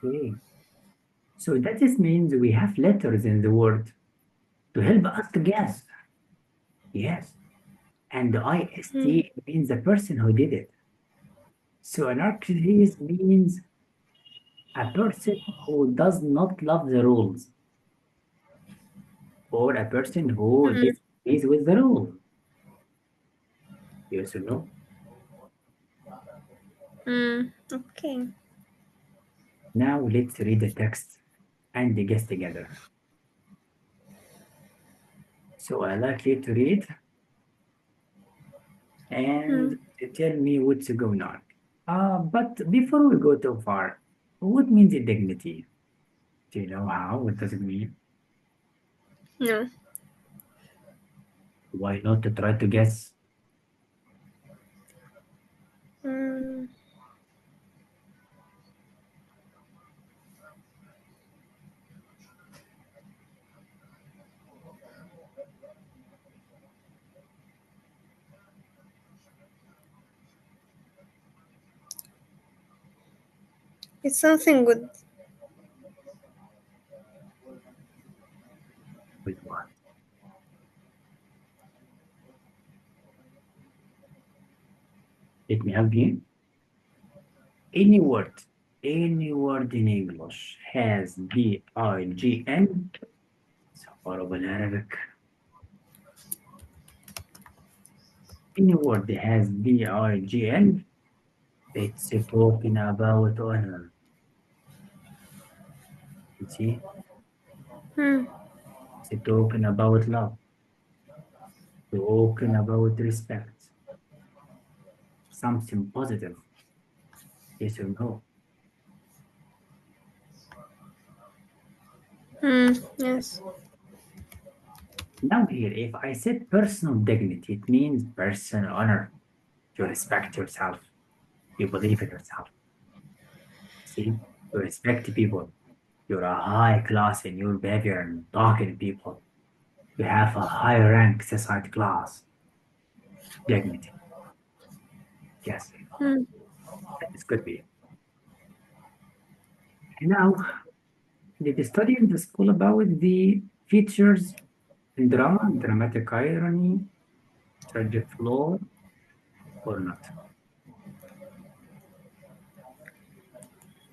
Okay. So that just means we have letters in the word to help us to guess. Yes. And the IST means the person who did it. So anarchist means a person who does not love the rules or a person who disagrees with the rule. Yes or no? Okay. Now let's read the text and guess together. So I like you to read and tell me what's going on. But before we go too far, what means dignity? Do you know how? What does it mean? No. Why not to try to guess? Mm, it's something good. With what? Let me help you. Any word, any word in English has D-I-G-N. So horrible Arabic. Any word that has D-I-G-N, it's talking about honor. You see? Hmm. It's talking about love, talking about respect, something positive. Yes or no? Yes. Now here, if I said personal dignity, it means personal honor. You respect yourself. You believe in yourself. See? You respect people. You're a high class in your behavior and talking to people. You have a high rank society class. Dignity. Yes, Hmm. this could be. Now, did you study in the school about the features in drama, dramatic irony, tragic flaw, or not?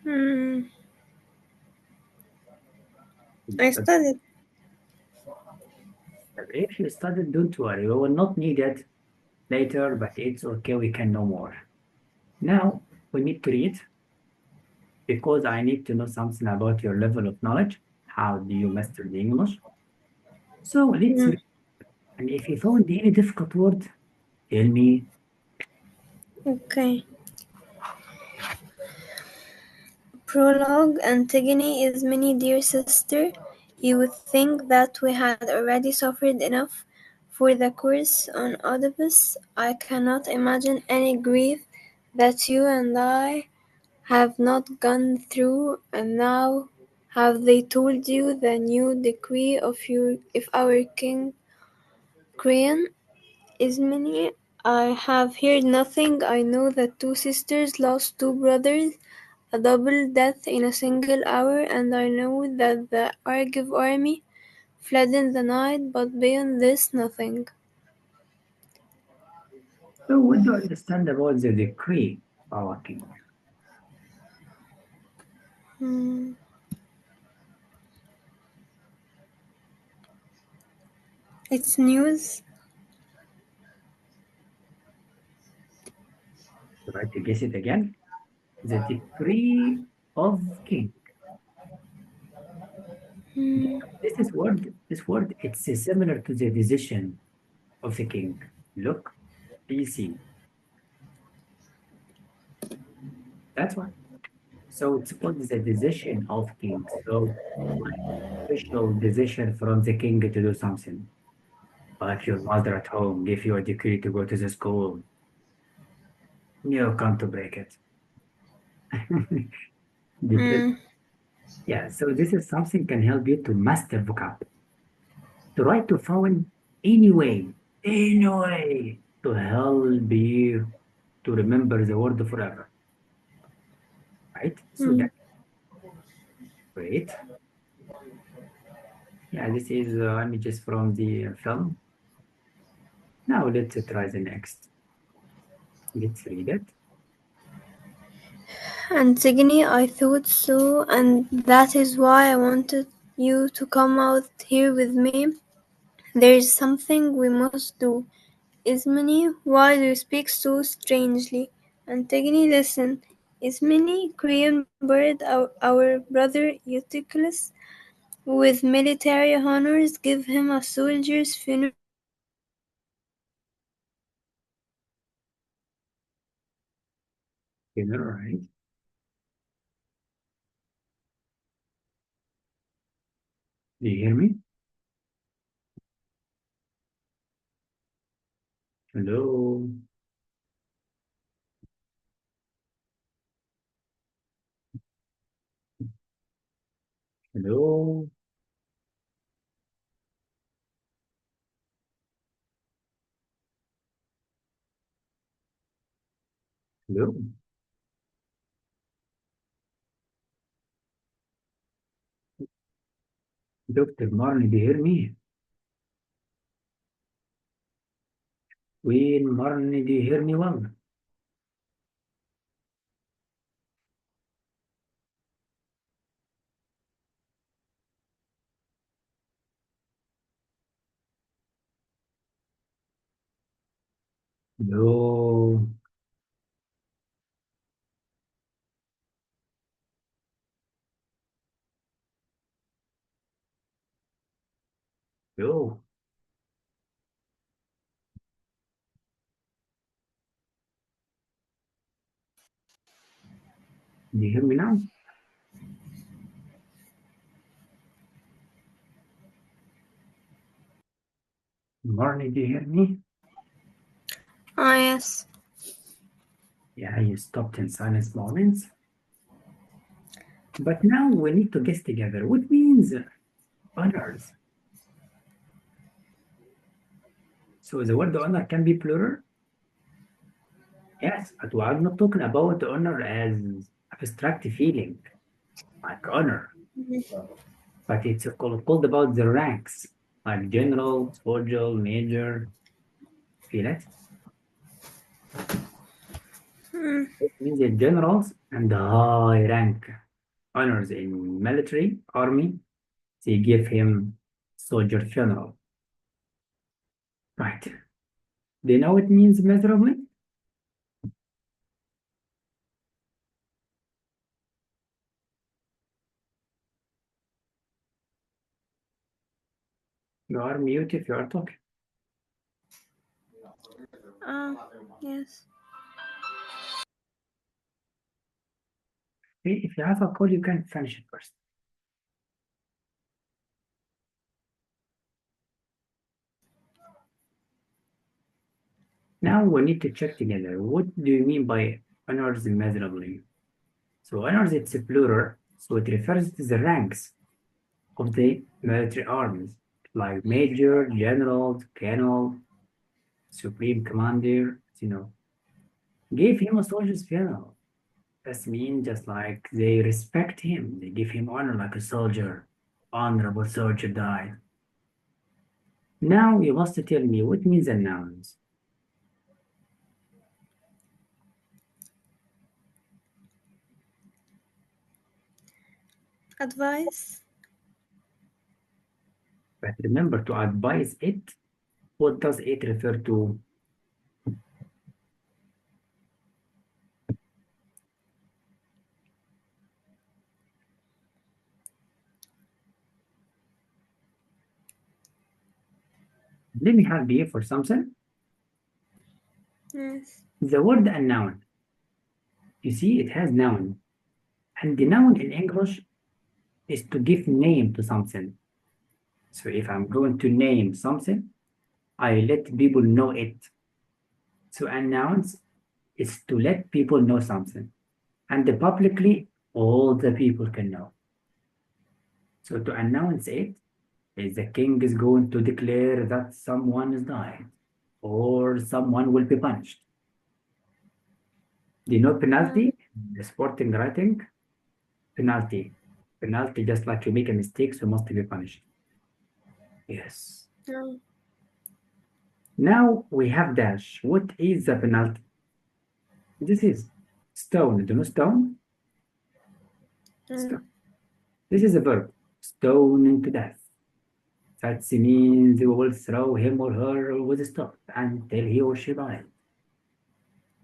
Hmm. I But studied. if you studied, don't worry, we will not need it later, but it's okay, we can know more. Now, we need to read because I need to know something about your level of knowledge. How do you master the English? So let's Hmm. read. And if you found any difficult word, tell me. Okay. Prologue Antigone is many dear sister. You would think that we had already suffered enough for the curse on Oedipus. I cannot imagine any grief that you and I have not gone through, and now have they told you the new decree of our king Creon? Ismene, I have heard nothing. I know that two sisters lost two brothers, a double death in a single hour, and I know that the Argive army fled in the night, but beyond this, nothing. So what do you understand about the decree of our king? Hmm. It's news. Try to guess it again. The decree of king. Hmm. This word, it's similar to the decision of the king. Look, PC. That's why. So it's called the decision of king. So like official decision from the king to do something. Like your mother at home give you a decree to go to the school. You come to break it. Depends. Hmm. Yeah, so this is something can help you to master vocab. To write to phone any way to help you to remember the word forever, right? So Hmm. that Wait. Yeah, this is images from the film. Now let's try the next. Let's read it. Antigone, I thought so, and that is why I wanted you to come out here with me. There is something we must do. Ismene, why do you speak so strangely? Antigone, listen. Ismene, Korean bird, our brother Eutychus, with military honors, give him a soldier's funeral and Okay, all right. Do you hear me? Hello? Hello? Hello? Dr. Marley, do you hear me? Queen Marley, do you hear me well? Hello? Hello? Do you hear me now? Marley, do you hear me? Ah, yes. Yeah, you stopped in silence moments. But now we need to guess together. What means honors? So the word honor can be plural? Yes, but we are not talking about honor as abstract feeling, like honor, but it's called about the ranks, like general, soldier, major. Feel it? Hmm. It means the generals and the high rank honors in military, army, they give him soldier funeral. Right. Do you know what it means miserably? You are mute if you are talking. Ah, yes. Okay, if you have a call, you can finish it first. Now we need to check together. What do you mean by honors immeasurably? So honors, it's a plural, so it refers to the ranks of the military armies, like major, general, colonel, supreme commander, gave him a soldier's funeral. That means just like they respect him, they give him honor like a soldier, honorable soldier died. Now you must tell me what means the nouns. Advice? But remember to advise it. What does it refer to? Let me help you for something. Yes. The word a noun. You see, it has noun. And the noun in English is to give name to something. So if I'm going to name something, I let people know it. So announce is to let people know something. And publicly, all the people can know. So to announce it is the king is going to declare that someone is died or someone will be punished. Do you know Hmm. penalty? The sporting writing, penalty. Penalty, just like you make a mistake, so must be punished. Yes. Mm, Now we have dash. What is the penalty? This is stone. Do you know stone? Stone. mm, This is a verb. Stone to death. That means we will throw him or her with a stone until he or she dies.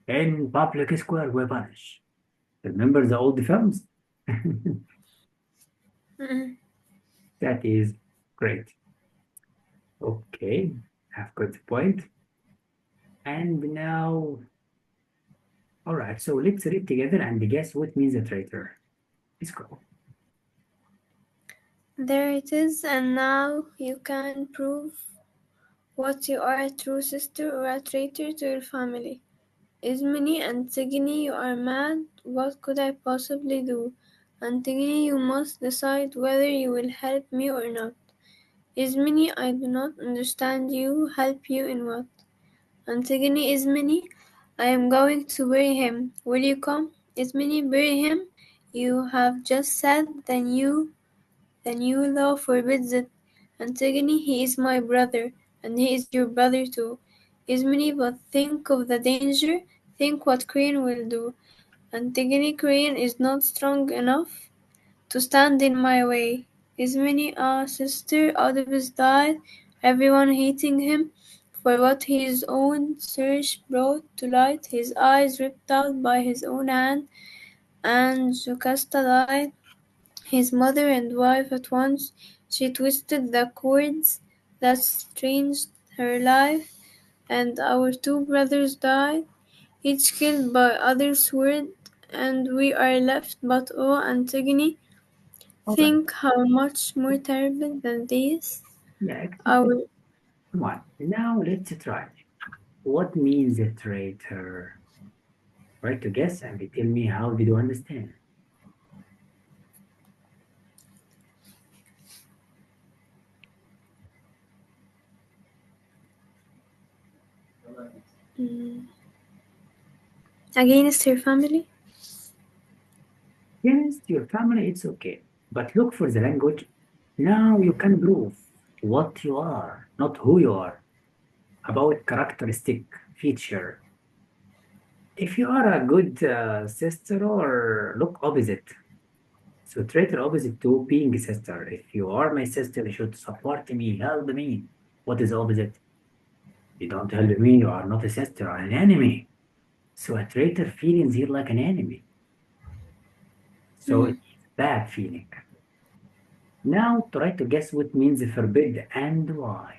In public square, we punish. Remember the old films? mm. That is great. Okay, have got the point. And now, all right, so let's read together and guess what means a traitor. Let's go. There it is, and now you can prove what you are, a true sister or a traitor to your family. Ismini, Antigone, you are mad. What could I possibly do? Antigone, you must decide whether you will help me or not. Ismini, I do not understand you. Help you in what? Antigone, Ismini, I am going to bury him. Will you come? Ismini, bury him? You have just said the new law forbids it. Antigone, he is my brother, and he is your brother too. Ismini, but think of the danger. Think what Crane will do. Antigone, Crane is not strong enough to stand in my way. Ismini, ah, sister, Oedipus died, everyone hating him for what his own search brought to light, his eyes ripped out by his own hand, and Jocasta died, his mother and wife at once. She twisted the cords that changed her life, and our two brothers died, each killed by other's sword, and we are left but oh, Antigone, All right. think how much more terrible than this. Yeah, Our come on. Now let's try. What means a traitor? Try to guess and tell me how did you understand? mm, against her family. Against your family, it's okay. But look for the language. Now you can prove what you are, not who you are. About characteristic feature. If you are a good sister or look opposite. So traitor opposite to being a sister. If you are my sister, you should support me, help me. What is opposite? You don't help me, you are not a sister, you are an enemy. So a traitor feels here like an enemy. So Mm, it's bad feeling. Now try to guess what means forbid and why.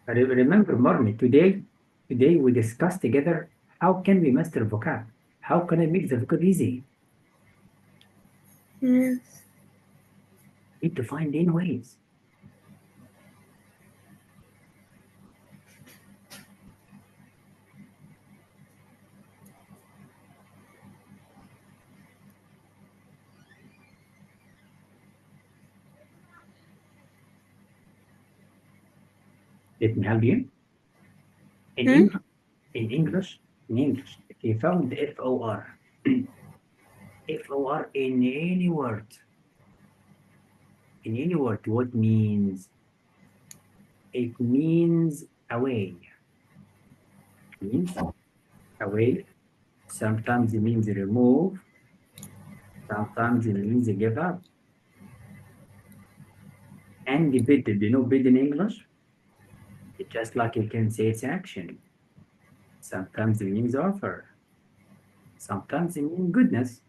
Remember, Marmy, today we discussed together how can we master vocab? How can I make the vocab easy? mm, Need to find in ways. Let me help you. In mm, English, in English, in English, if you found FOR, FOR in any word, what means? It means away. Means away. Sometimes it means remove. Sometimes it means give up. And the bid, do you know bid in English? It's just like you can say it's action. Sometimes it means offer. Sometimes it means goodness,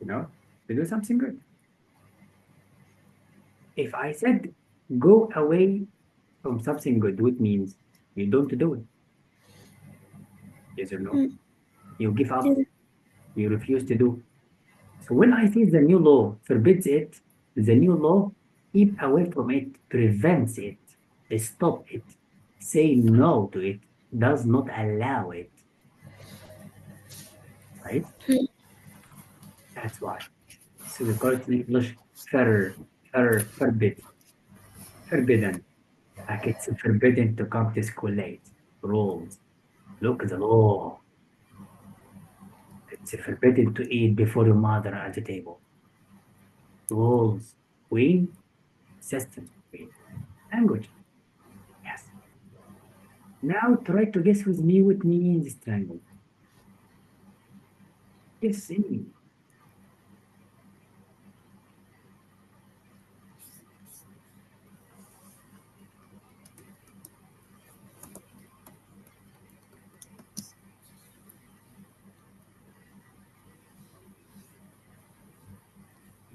to do something good. If I said go away from something good, which means you don't do it. Yes or no? mm, You give up, mm, you refuse to do. So when I say the new law forbids it, the new law keep away from it, prevents it, stop it, say no to it, does not allow it, right? mm. That's why. So we call it in English forbid, forbidden. Like it's forbidden to come to school late. Rules. Look at the law. It's forbidden to eat before your mother at the table. Rules, queen, systems, queen. Language, yes. Now try to guess with me what means strangle. Guess any.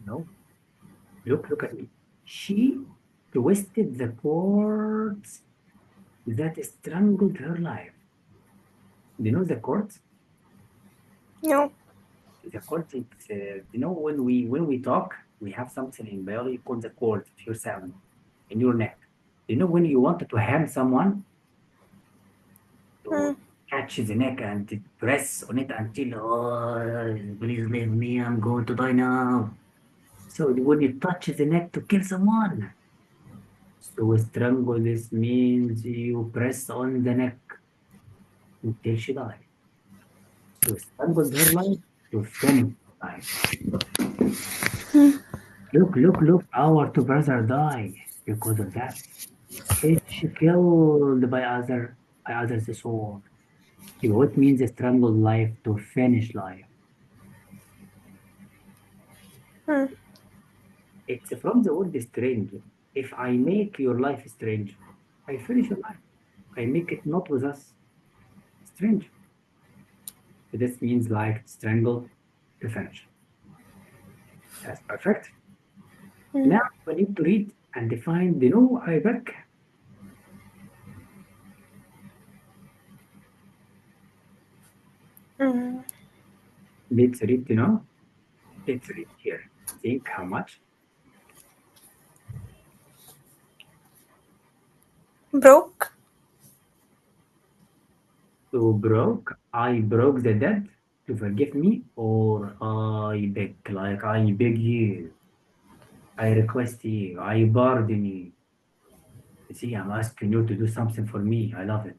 No. Look at me. She twisted the cords that strangled her life. Do you know the cords? No. The cords, it's, when we talk, we have something in biology called the cord of your sound in your neck. You know when you wanted to ham someone, to Mm. catch the neck and to press on it until, oh, please leave me, I'm going to die now. So when you touch the neck to kill someone, so strangle this means you press on the neck until she dies. So strangled her life to finish life. Look, our two brothers die because of that. Each killed by others sword. What means strangled life to finish life? Mm. It's from the word strange. If I make your life strange, I finish your life. I make it not with us. Strange. This means like strangle to finish. That's perfect. Mm. Now we need to read and define the no I back. Mm. Let's read to know. Let's read here. Think how much. Broke. To broke. I broke the dead to forgive me, or I beg, like I beg you. I request you. I pardon you. You see, I'm asking you to do something for me. I love it.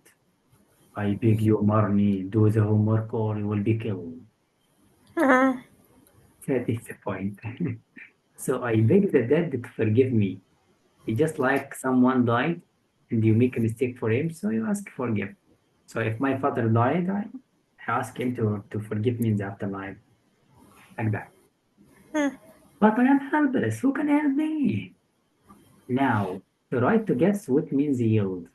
I beg you, Marnie, do the homework or you will be killed. Uh, That is the point. So I beg the dead to forgive me. It's just like someone died and you make a mistake for him, so you ask forgive. So if my father died, I ask him to forgive me in the afterlife, like that. mm. But I am helpless. Who can help me? Now, try to guess what means yield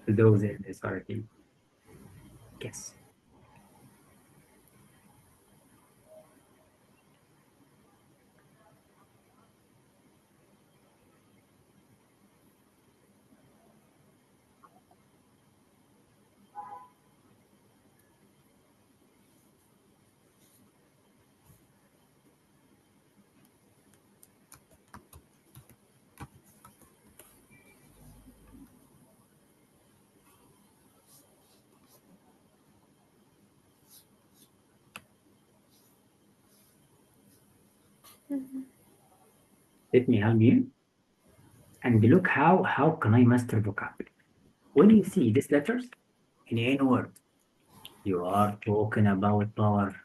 to those in authority. Guess. Let me help you. And look how can I master vocabulary? When you see these letters in any word, you are talking about power.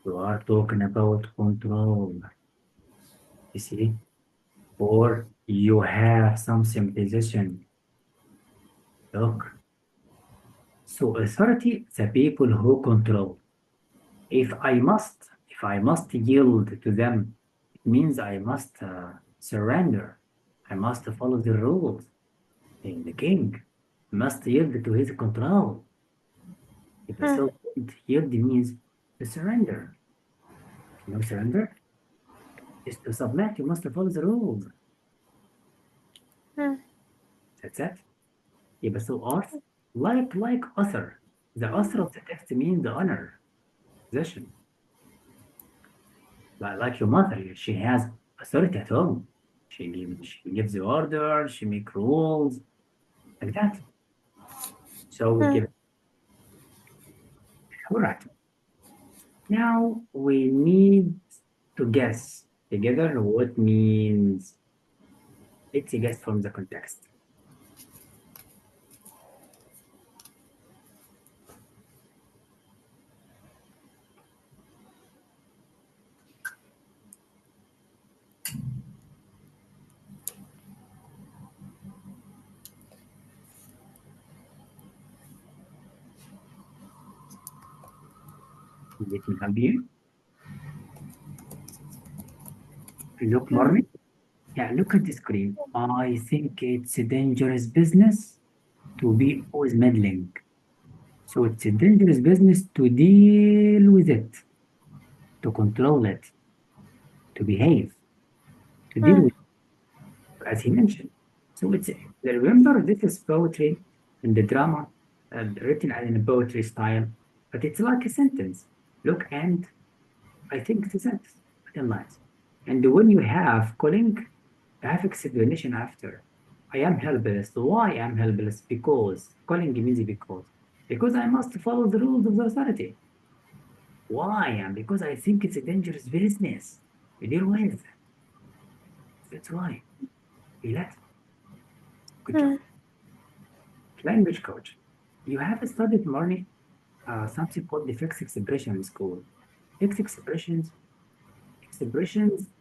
You are talking about control. You see? Or you have some symbolization. Look. So authority, the people who control. If I must yield to them, it means I must surrender. I must follow the rules. And the king must yield to his control. If Mm. so yield means to surrender. You know, surrender is to submit. You must follow the rules. Mm. That's it. يبقى so author like author. The author of the text means the honor, possession. Like your mother, she has authority at home. She gives the order, she make rules, like that. So we Mm. give all right. Now we need to guess together what means. Let's guess from the context. Let me help you. Look, Marley. Yeah, look at the screen. I think it's a dangerous business to be always meddling. So it's a dangerous business to deal with it, to control it, to behave, to deal Mm. with it, as he mentioned. So it's remember this is poetry and the drama written in a poetry style, but it's like a sentence. Look, and I think it's a sentence, written lines. And when you have calling, you have explanation after. I am helpless. Why I am helpless? Because calling means because. Because I must follow the rules of the authority. Why I am? Because I think it's a dangerous business. You deal with. That's why. Relax. Good job. Mm. Language coach. You have studied morning something called the fixed expression in school. Fixed expressions,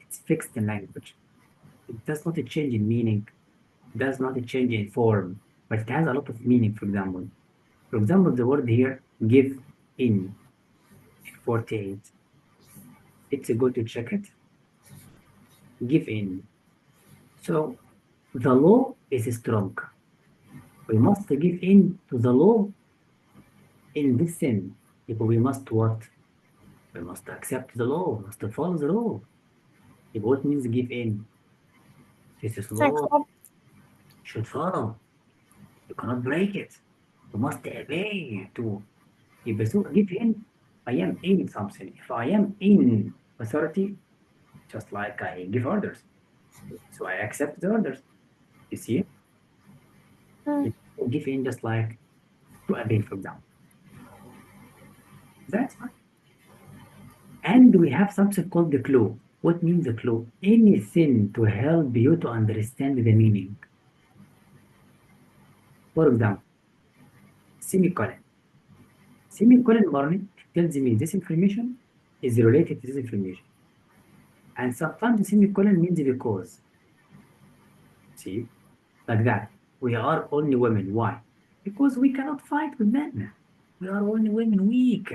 it's fixed in language. It does not change in meaning, does not change in form, but it has a lot of meaning, for example. For example, the word here, give in 48. It's a good to check it. Give in. So the law is strong. We must give in to the law in this sin. If we must what? We must accept the law, we must follow the law. If what means give in? This is law, Accept. should follow. You cannot break it. You must obey to. If so give in, I am in something. If I am in authority, just like I give orders. So I accept the orders. You see? Mm. If you give in just like to obey, for example. That's fine. And we have something called the clue. What means the clue? Anything to help you to understand the meaning. For example, semicolon. Semicolon learning tells me this information is related to this information. And sometimes semicolon means because. See, like that. We are only women. Why? Because we cannot fight with men. We are only women weak.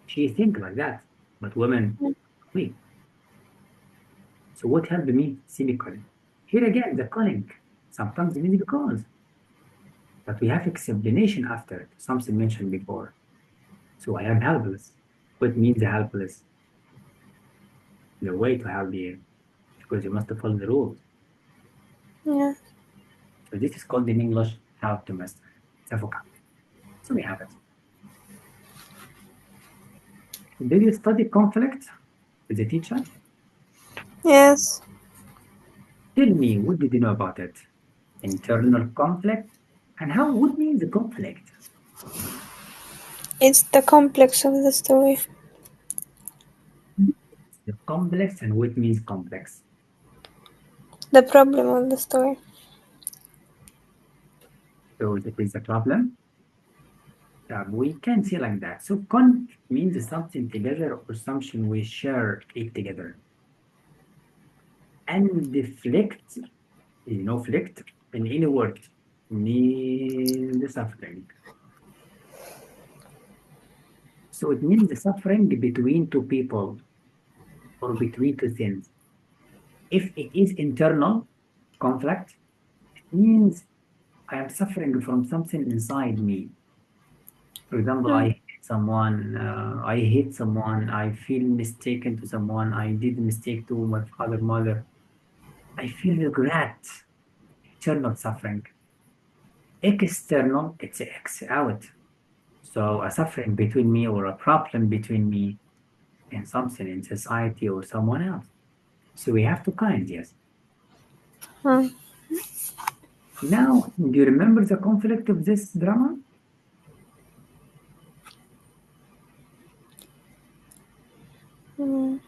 She think like that. But women weak. So what helped me? Semicolon. Here again, the calling. Sometimes it means because. But we have explanation after it, something mentioned before. So I am helpless. What means helpless? The way to help you, because you must follow the rules. Yeah. So this is called in English how to master. It's a vocab. So we have it. Did you study conflict with the teacher? Yes. Tell me, what did you know about it? Internal conflict? And how, what means the conflict? It's the complex of the story. The complex and what means complex? The problem of the story. So that is the problem. We can see like that. So con means something together or something we share it together. And deflect, flict in any word means the suffering. So it means the suffering between two people or between two things. If it is internal conflict, it means I am suffering from something inside me. For example, Mm. I hate someone, I feel mistaken to someone, I did a mistake to my father, mother. I feel regret, internal suffering. External, it's X out. So a suffering between me or a problem between me and something in society or someone else. So we have to kind, yes. Mm. Now, do you remember the conflict of this drama? Mm.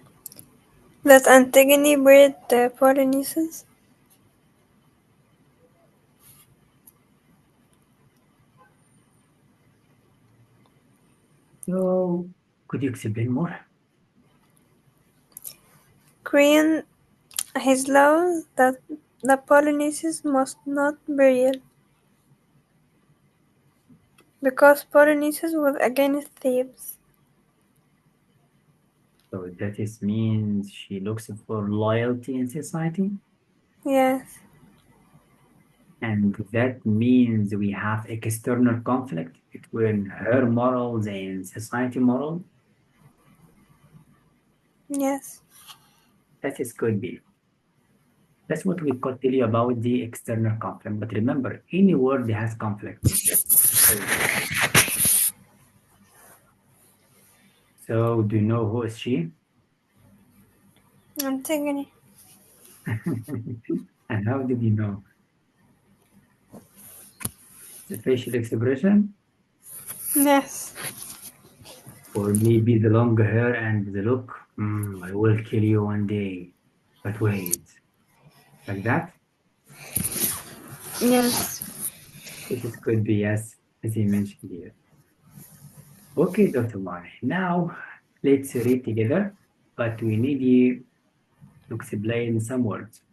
That Antigone buried the Polynesians. So could you explain more? Korean his laws that the Polynesians must not burial because Polynesians was against thieves. So that is means she looks for loyalty in society, Yes. and that means we have external conflict between her morals and society moral. Yes. That is could be. That's what we could tell you about the external conflict. But remember, any word has conflict. So, so do you know who is she? Antigone. And how did you know? The facial expression, Yes. or maybe the long hair and the look. I will kill you one day. But wait, like that? Yes. This could be yes, as you mentioned here. Okay, Dr. Mari. Now let's read together, but we need you to explain some words.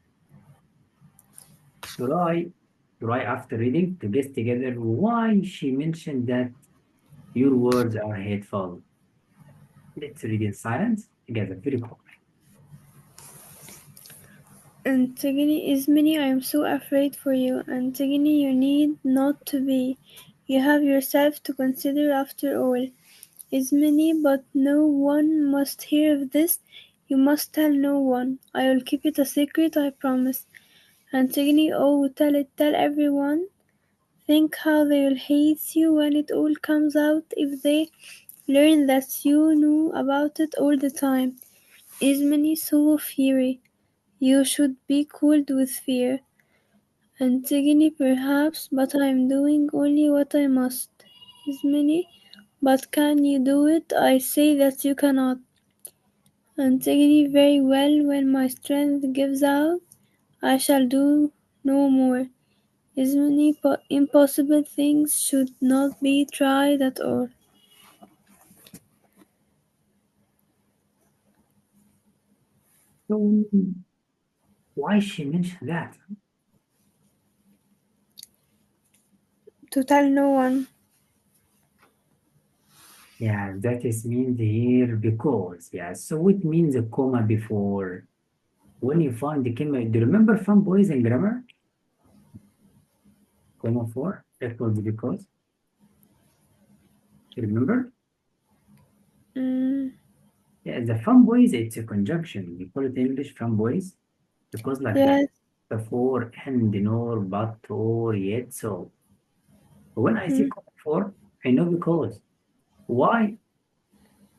Try, try after reading to guess together why she mentioned that your words are hateful. Let's read in silence together, very quickly. Antigone, Ismene, I am so afraid for you. Antigone, you need not to be. You have yourself to consider after all. Ismene, but no one must hear of this. You must tell no one. I will keep it a secret, I promise. Antigone, oh, tell it, tell everyone. Think how they'll hate you when it all comes out if they learn that you knew about it all the time. Ismene, so fury. You should be cooled with fear. Antigone, perhaps, but I am doing only what I must. Ismene, but can you do it? I say that you cannot. Antigone, very well, when my strength gives out, I shall do no more. Ismene, but impossible things should not be tried at all. So, why she mentioned that? To tell no one. Yeah, that is means here because, yeah. So it means a comma before. When you find the comma, do you remember from boys in grammar? Comma for equals because. You remember? Mm, Yeah, the from boys, it's a conjunction. We call it in English from boys because like that. yes. Before and nor, but, or, yet, so. When I see Mm, comma for, I know because. Why?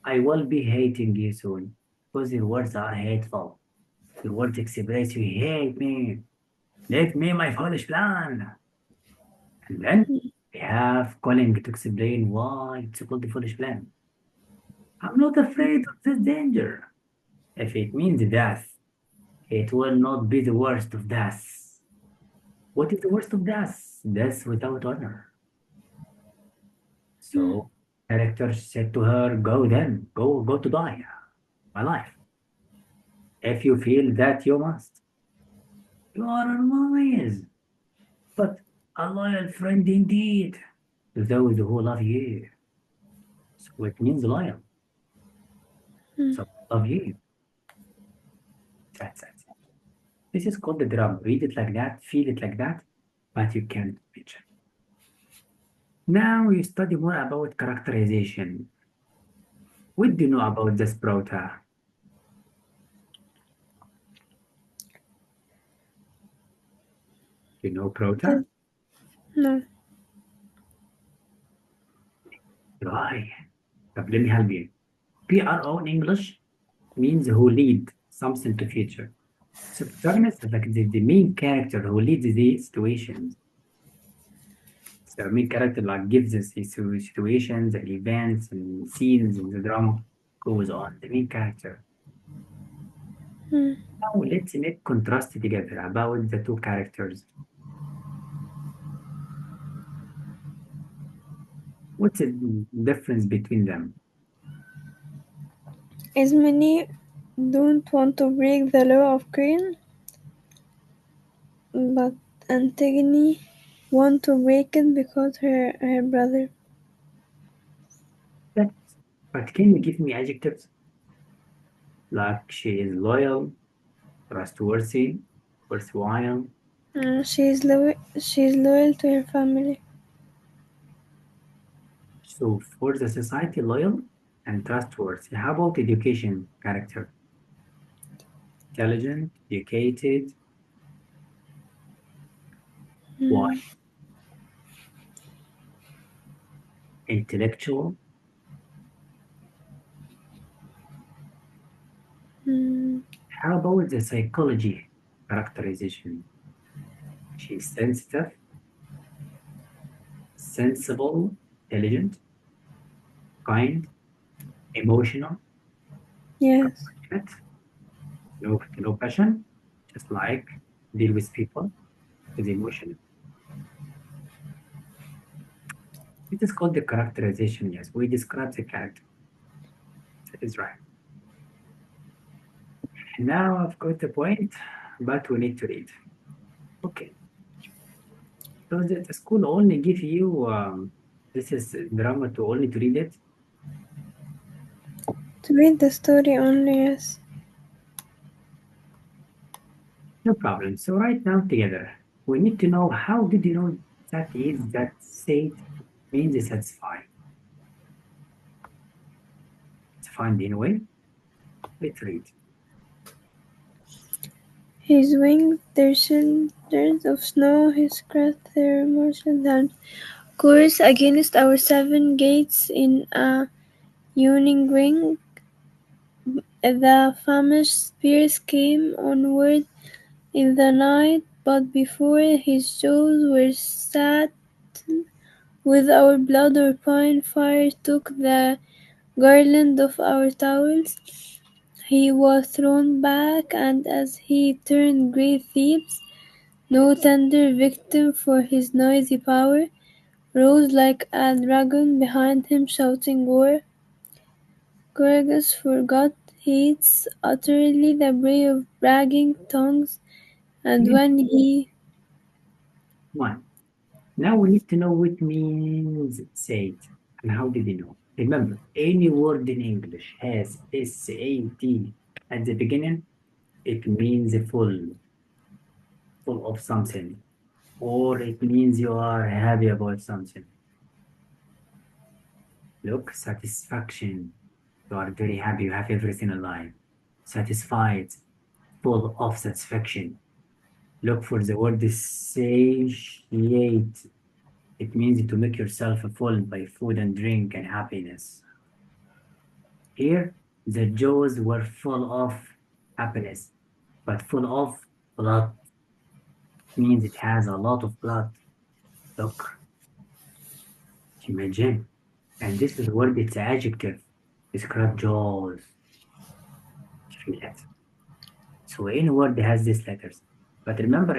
I will be hating you soon because your words are hateful. Your words express you hate me. Let me my foolish plan. And then mm, we have calling to explain why it's called the foolish plan. I'm not afraid of this danger. If it means death, it will not be the worst of deaths. What is the worst of deaths? Death without honor. mm, So character said to her, go then, go to die. My life. If you feel that you must. You are unwise, but a loyal friend indeed to those who love you. So it means loyal. mm. So love you. That's it. This is called the drum. Read it like that, feel it like that, but you can't reach it. Now we study more about characterization. What do you know about this prota? You know prota? This, no. Right. But let me help you. PRO in English means who lead something to future. So protagonist is like the main character who leads the situations. So main character like gives us these situations and events and scenes and the drama goes on. The main character. Mm. Now let's make contrast together about the two characters. What's the difference between them? Ismene don't want to break the law of Crane, but Antigone want to break it because her brother. That, but can you give me adjectives? Like she is loyal, trustworthy, worthwhile. She's loyal to her family. So for the society, loyal and trustworthy. How about education character? Intelligent, educated, why? Mm, Intellectual. mm, How about the psychology characterization? She's sensitive, sensible, intelligent, kind, emotional, yes. compassionate, no passion, just like deal with people with emotion. It is called the characterization. Yes, we describe the character. That is right. And now I've got the point, but we need to read. Okay. So the school only give you this is drama to only to read it. To read the story only, yes. No problem. So right now together, we need to know how did you know that is that state means satisfied. It's find anyway. Let's read. His wings, their shoulders of snow, his crest, their martial arms. Course against our seven gates in a yawning ring. The famished spears came onward in the night, but before his jaws were set with our blood or pine, fire took the garland of our towels. He was thrown back, and as he turned great Thebes, no tender victim for his noisy power, rose like a dragon behind him shouting war. Gorgas forgot hates utterly the bray of bragging tongues, and Yes. when he One. Now we need to know what means said and how did you know. Remember, any word in English has SAT at the beginning, it means full of something, or it means you are happy about something. Look, satisfaction. You are very happy, you have everything in life. Satisfied, full of satisfaction. Look for the word satiate. It means to make yourself full by food and drink and happiness. Here, the jaws were full of happiness, but full of blood means it has a lot of blood. Look, imagine. And this is word, it's adjective. Describe jaws. Feel it. So any word has these letters. But remember,